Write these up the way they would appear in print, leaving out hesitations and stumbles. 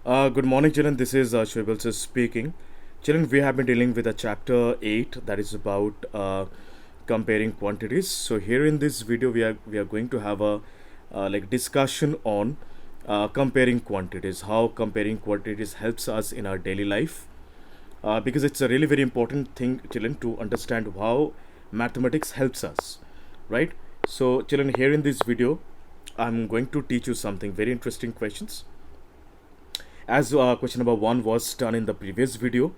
Good morning, children. This is Shwebal sir speaking. Children, we have been dealing with a chapter 8 that is about comparing quantities. So here in this video, we are going to have a discussion on comparing quantities, how comparing quantities helps us in our daily life. Because it's a really very important thing, children, to understand how mathematics helps us, right? So, children, here in this video, I'm going to teach you something very interesting questions as question number 1 was done in the previous video.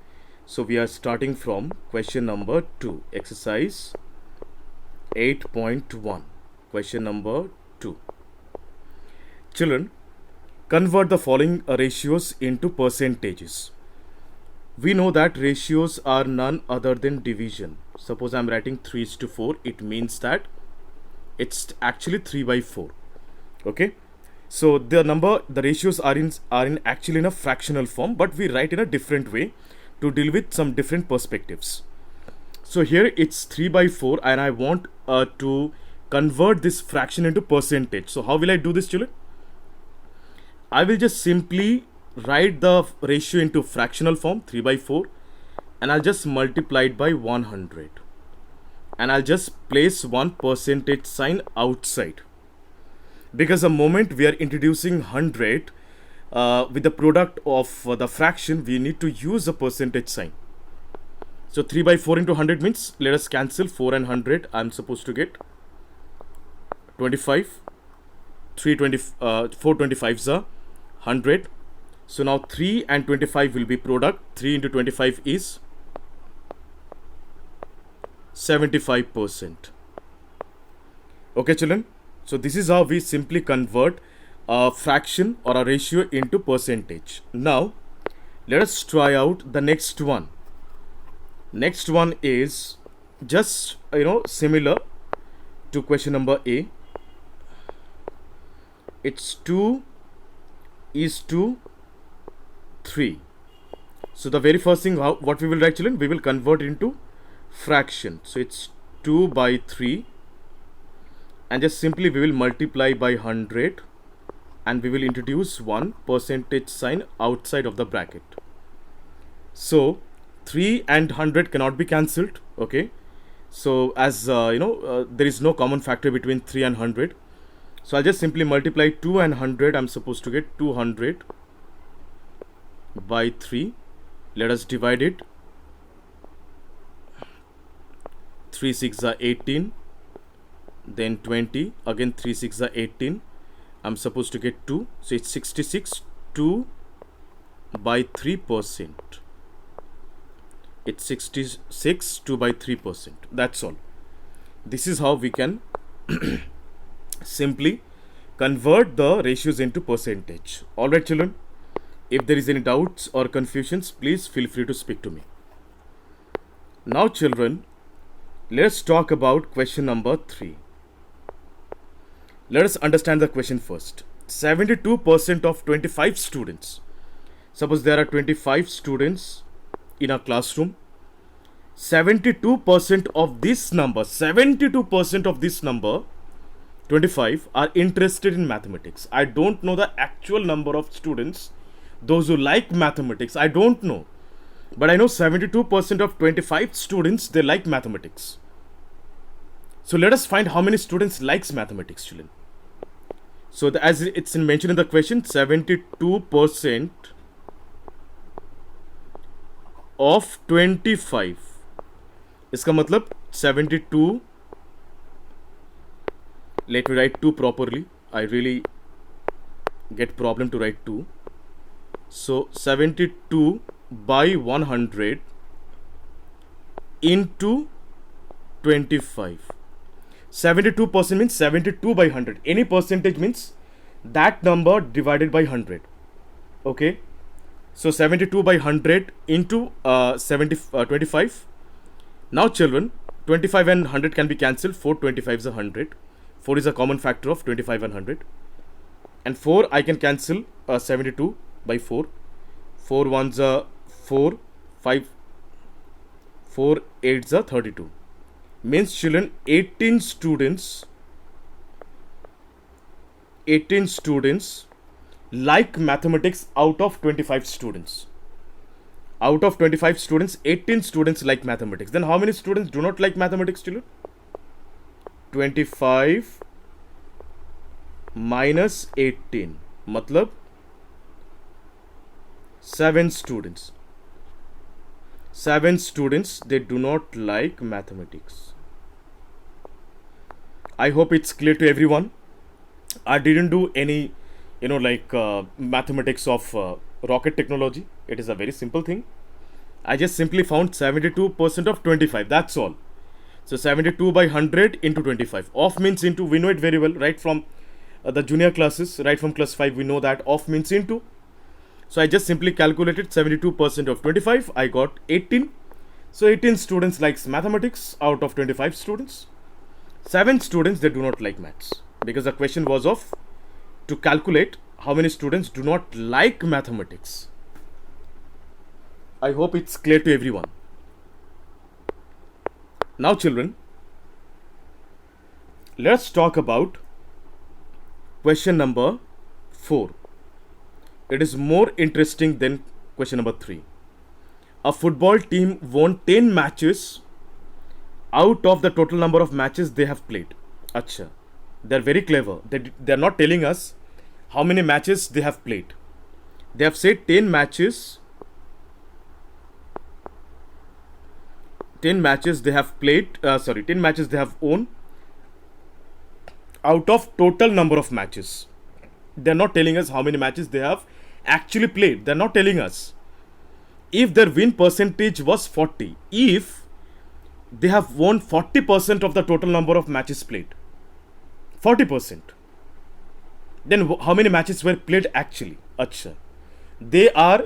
So we are starting from question number 2, exercise 8.1. Question number 2. Children, convert the following ratios into percentages. We know that ratios are none other than division. Suppose I'm writing 3:4, it means that it's actually 3/4. Okay, so the ratios are in actually in a fractional form, but we write in a different way to deal with some different perspectives. So here it's 3/4, and I want to convert this fraction into percentage. So how will I do this, children? I will just simply write the ratio into fractional form, 3/4, and I'll just multiply it by 100, and I'll just place one percentage sign outside, because the moment we are introducing 100 with the product of the fraction, we need to use a percentage sign. So 3/4 into 100 means, let us cancel 4 and 100. I'm supposed to get 25. 4 25s are 100. So now 3 and 25 will be product. 3 into 25 is 75%. Okay, children. So this is how we simply convert a fraction or a ratio into percentage. Now let us try out the next one. Next one is just similar to question number A. It's 2:3. So the very first thing, what we will write, children, we will convert into fraction. So it's 2/3, and just simply we will multiply by 100, and we will introduce one percentage sign outside of the bracket. So 3 and 100 cannot be cancelled. Okay, so as there is no common factor between 3 and 100, so I'll just simply multiply 2 and 100. I'm supposed to get 200 by 3. Let us divide it. 3 6 are 18, then 20, again 3 6 are 18. I'm supposed to get 2, so it's 66. 2/3%. It's 66, 2/3%. That's all. This is how we can simply convert the ratios into percentage. Alright, children, if there is any doubts or confusions, please feel free to speak to me. Now, children, let's talk about question number 3. Let us understand the question first. 72% of 25 students. Suppose there are 25 students in a classroom. 72% of this number, 25, are interested in mathematics. I don't know the actual number of students, those who like mathematics. I don't know. But I know 72% of 25 students, they like mathematics. So let us find how many students likes mathematics, children. So as it's mentioned in the question, 72% of 25. इसका मतलब 72. Let me write 2 properly. I really get problem to write 2. So 72 by 100 into 25. 72% means 72 by 100. Any percentage means that number divided by 100. Okay. So 72 by 100 into 25. Now, children, 25 and 100 can be cancelled. 4 25s are 100. 4 is a common factor of 25 and 100. And 4 I can cancel 72 by 4. 4 1s are 4. 5 4 8s are 32. Means, children, 18 students like mathematics out of 25 students? Out of 25 students, 18 students like mathematics. Then how many students do not like mathematics, children? 25 minus 18. Matlab 7 students. 7 students, they do not like mathematics. I hope it's clear to everyone. I didn't do any, mathematics of rocket technology. It is a very simple thing. I just simply found 72% of 25. That's all. So 72 by 100 into 25. Off means into. We know it very well, right from the junior classes, right from class 5. We know that off means into. So I just simply calculated 72% of 25. I got 18. So 18 students likes mathematics out of 25 students. 7 students, they do not like maths. Because the question was of to calculate how many students do not like mathematics. I hope it's clear to everyone. Now children, let's talk about question number 4. It is more interesting than question number 3. A football team won 10 matches out of the total number of matches they have played. Acha. They're very clever. They're not telling us how many matches they have played. They have said 10 matches. 10 matches they have played. 10 matches they have won out of total number of matches. They're not telling us how many matches they have actually played. They're not telling us. If their win percentage was 40, if they have won 40% of the total number of matches played, 40%, then how many matches were played actually? Acha. They are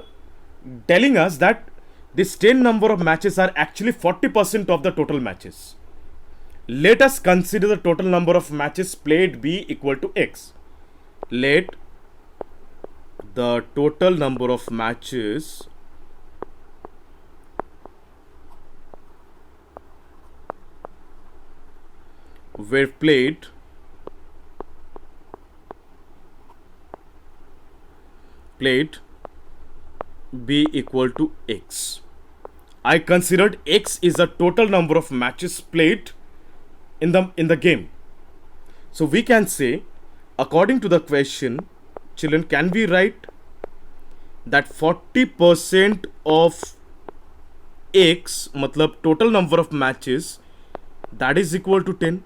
telling us that this 10 number of matches are actually 40% of the total matches. Let us consider the total number of matches played be equal to X. Let the total number of matches were played be equal to X. I considered X is the total number of matches played in the game. So we can say, according to the question, children, can we write that 40% of X, matlab total number of matches, that is equal to 10?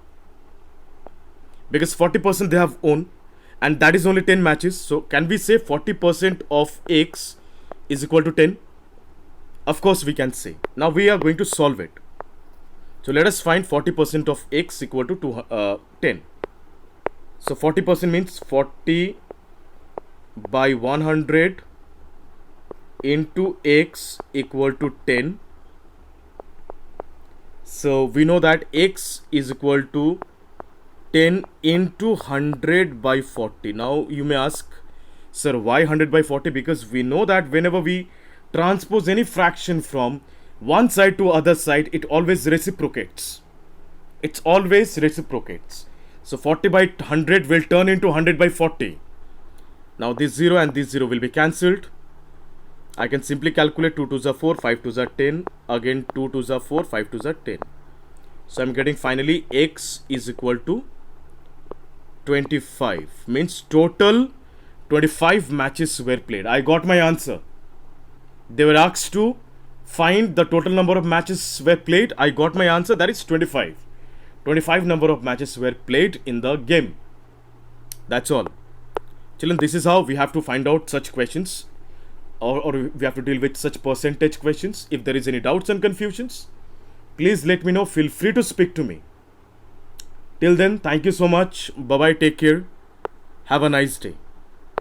Because 40% they have won, and that is only 10 matches. So can we say 40% of X is equal to 10? Of course we can say. Now we are going to solve it. So let us find 40% of X equal to 10. So 40% means 40 by 100 into X equal to 10. So we know that X is equal to 10 into 100 by 40. Now you may ask, sir, why 100 by 40? Because we know that whenever we transpose any fraction from one side to other side, it always reciprocates. It's always reciprocates. So 40 by 100 will turn into 100 by 40. Now this 0 and this 0 will be cancelled. I can simply calculate 2 2s are 4, 5 2s are 10. Again 2 2s are 4, 5 2s are 10. So I'm getting finally X is equal to 25. Means total 25 matches were played. I got my answer. They were asked to find the total number of matches were played. I got my answer. That is 25. 25 number of matches were played in the game. That's all. Children, this is how we have to find out such questions, or we have to deal with such percentage questions. If there is any doubts and confusions, please let me know. Feel free to speak to me. Till then, thank you so much. Bye bye. Take care. Have a nice day.